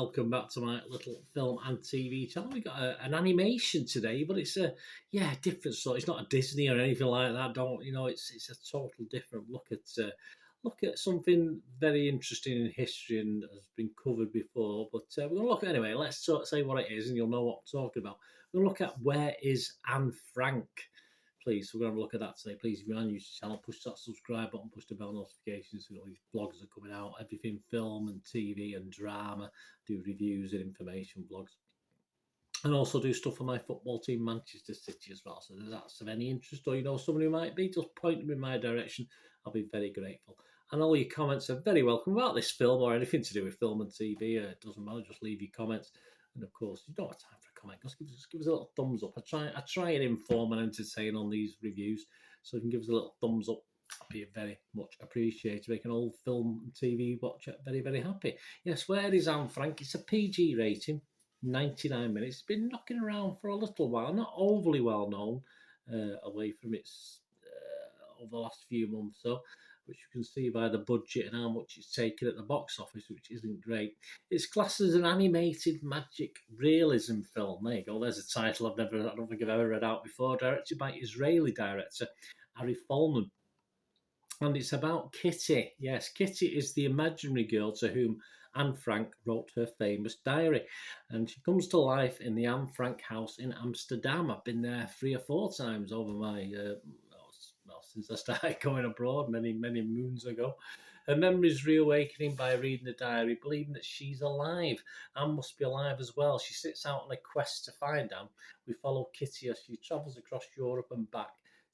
welcome back to my little film and TV channel. We got an animation today, but it's a different sort. It's not a Disney or anything like that. It's a total different look at something very interesting in history and has been covered before. But we're going to look at anyway. Let's say what it is, and you'll know what I'm talking about. We're going to look at Where is Anne Frank. Please, so we're going to have a look at that today. Please, if you're on the channel, push that subscribe button, push the bell notifications so all these blogs are coming out. Everything film and TV and drama. Do reviews and information blogs. And also do stuff for my football team, Manchester City, as well. So if that's of any interest or you know someone who might be, just point them in my direction. I'll be very grateful. And all your comments are very welcome about this film or anything to do with film and TV. It doesn't matter, just leave your comments. And of course, you don't have time for a comment. Just give us a little thumbs up. I try and inform and entertain on these reviews, so you can give us a little thumbs up. I'd be very much appreciated. Make an old film and TV watcher very, very happy. Yes, Where is Anne Frank? It's a PG rating, 99 minutes. It's been knocking around for a little while, not overly well known, away from its over the last few months, so. Which you can see by the budget and how much it's taken at the box office, which isn't great. It's classed as an animated magic realism film. There you go. There's a title I don't think I've ever read out before. Directed by Israeli director Ari Folman. And it's about Kitty. Yes, Kitty is the imaginary girl to whom Anne Frank wrote her famous diary. And she comes to life in the Anne Frank house in Amsterdam. I've been there 3 or 4 times over my... since I started going abroad many moons ago. Her memories reawakening by reading the diary, believing that she's alive. Anne must be alive as well. She sets out on a quest to find Anne. We follow Kitty as she travels across Europe and back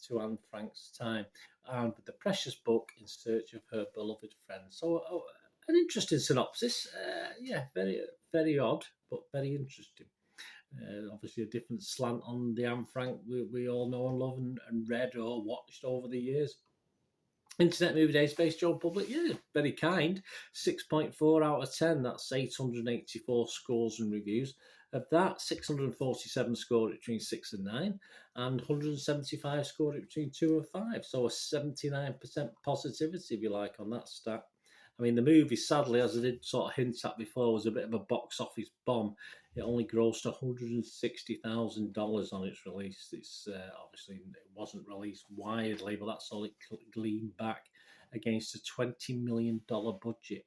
to Anne Frank's time, armed with the precious book in search of her beloved friend. So an interesting synopsis. Very, very odd, but very interesting. Obviously a different slant on the Anne Frank we all know and love and read or watched over the years. Internet Movie Database, Joe Public, very kind. 6.4 out of 10. That's 884 scores and reviews. Of that, 647 scored it between 6 and 9, and 175 scored it between 2 and 5. So a 79% positivity, if you like, on that stat. I mean, the movie, sadly, as I did sort of hint at before, was a bit of a box office bomb. It only grossed $160,000 on its release. It's obviously it wasn't released widely, but that's all it gleaned back against a $20 million budget.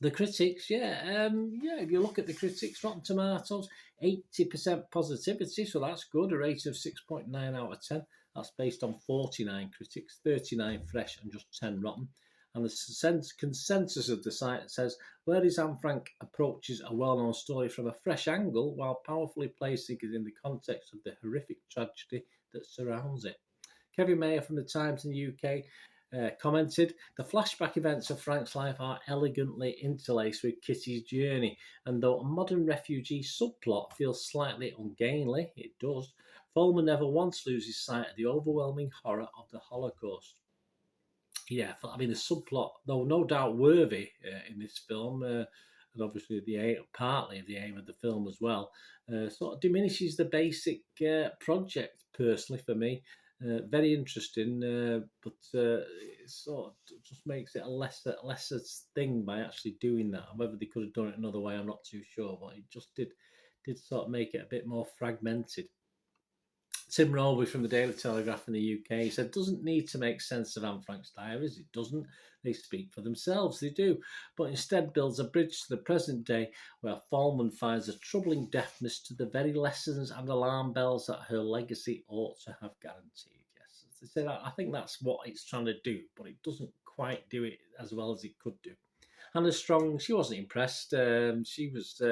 The critics, if you look at the critics, Rotten Tomatoes, 80% positivity, so that's good. A rate of 6.9 out of 10. That's based on 49 critics, 39 fresh and just 10 rotten. And the consensus of the site says, Where is Anne Frank approaches a well-known story from a fresh angle while powerfully placing it in the context of the horrific tragedy that surrounds it. Kevin Mayer from the Times in the UK commented, the flashback events of Frank's life are elegantly interlaced with Kitty's journey, and though a modern refugee subplot feels slightly ungainly, it does, Folman never once loses sight of the overwhelming horror of the Holocaust. Yeah, I mean, the subplot, though no doubt worthy in this film, and obviously partly of the aim of the film as well, sort of diminishes the basic project, personally, for me. Very interesting, but it sort of just makes it a lesser thing by actually doing that. Whether they could have done it another way, I'm not too sure, but it just did sort of make it a bit more fragmented. Tim Rolby from the Daily Telegraph in the UK said, doesn't need to make sense of Anne Frank's diaries. It doesn't. They speak for themselves. They do. But instead builds a bridge to the present day where Folman finds a troubling deafness to the very lessons and alarm bells that her legacy ought to have guaranteed. Yes, as I said, I think that's what it's trying to do, but it doesn't quite do it as well as it could do. Hannah Strong, she wasn't impressed. She was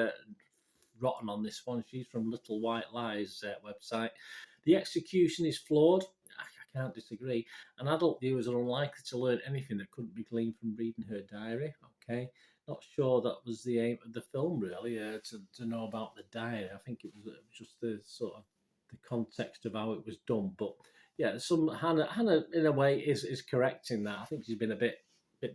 rotten on this one. She's from Little White Lies website. The execution is flawed. I can't disagree. And adult viewers are unlikely to learn anything that couldn't be gleaned from reading her diary. Okay, not sure that was the aim of the film, really, to know about the diary. I think it was just the sort of the context of how it was done. But yeah, Hannah in a way is correcting that. I think she's been a bit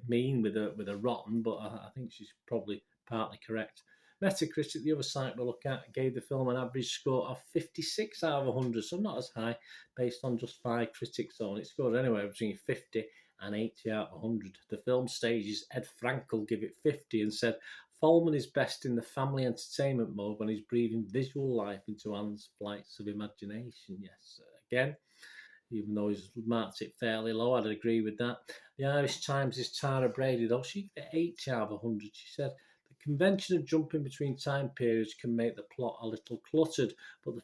mean with a rotten, but I think she's probably partly correct. Metacritic, the other site we'll look at, gave the film an average score of 56 out of 100, so not as high, based on just 5 critics on. It scored anywhere between 50 and 80 out of 100. The film stage's Ed Frankel gave it 50 and said, Folman is best in the family entertainment mode when he's breathing visual life into Anne's flights of imagination. Yes, again, even though he's marked it fairly low, I'd agree with that. The Irish Times' Tara Brady, though, she gave it 8 out of 100. She said, the convention of jumping between time periods can make the plot a little cluttered, but the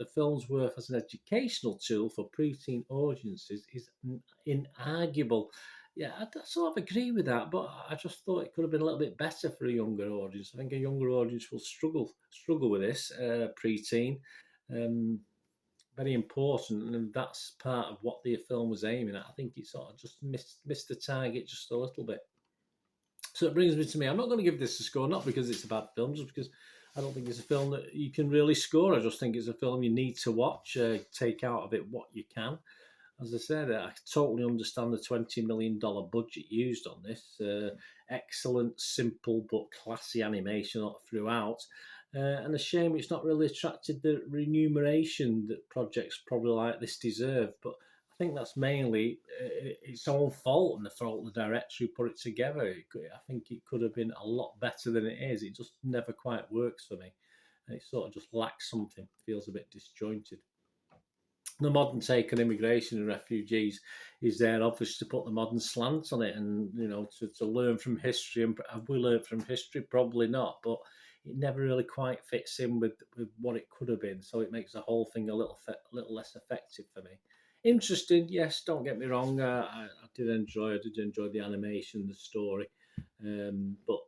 film's worth as an educational tool for preteen audiences is inarguable. Yeah, I sort of agree with that, but I just thought it could have been a little bit better for a younger audience. I think a younger audience will struggle with this preteen. Very important, and that's part of what the film was aiming at. I think it sort of just missed the target just a little bit. So it brings me to me. I'm not going to give this a score, not because it's a bad film, just because I don't think it's a film that you can really score. I just think it's a film you need to watch, take out of it what you can. As I said, I totally understand the $20 million budget used on this. Excellent, simple, but classy animation throughout. And a shame it's not really attracted the remuneration that projects probably like this deserve. But I think that's mainly its own fault and the fault of the director who put it together. I think it could have been a lot better than it is. It just never quite works for me. And it sort of just lacks something, feels a bit disjointed. The modern take on immigration and refugees is there, obviously, to put the modern slant on it, and to learn from history. And have we learned from history? Probably not, but it never really quite fits in with what it could have been. So it makes the whole thing a little less effective for me. Interesting, yes. Don't get me wrong. I did enjoy the animation, the story, but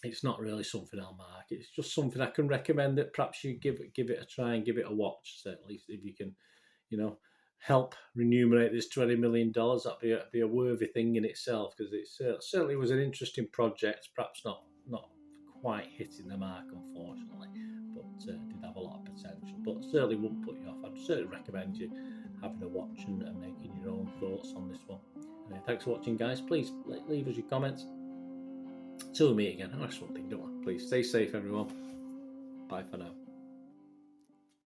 it's not really something I'll mark. It's just something I can recommend that perhaps you give it a try and give it a watch. So at least if you can, help remunerate this $20 million, that'd be a worthy thing in itself, because it certainly was an interesting project. Perhaps not quite hitting the mark, unfortunately, but did have a lot of potential. But certainly wouldn't put you off. I'd certainly recommend you having a watch and making your own thoughts on this one. Thanks for watching, guys. Please leave us your comments. Till we meet again, that's one thing, don't I? Please stay safe, everyone. Bye for now.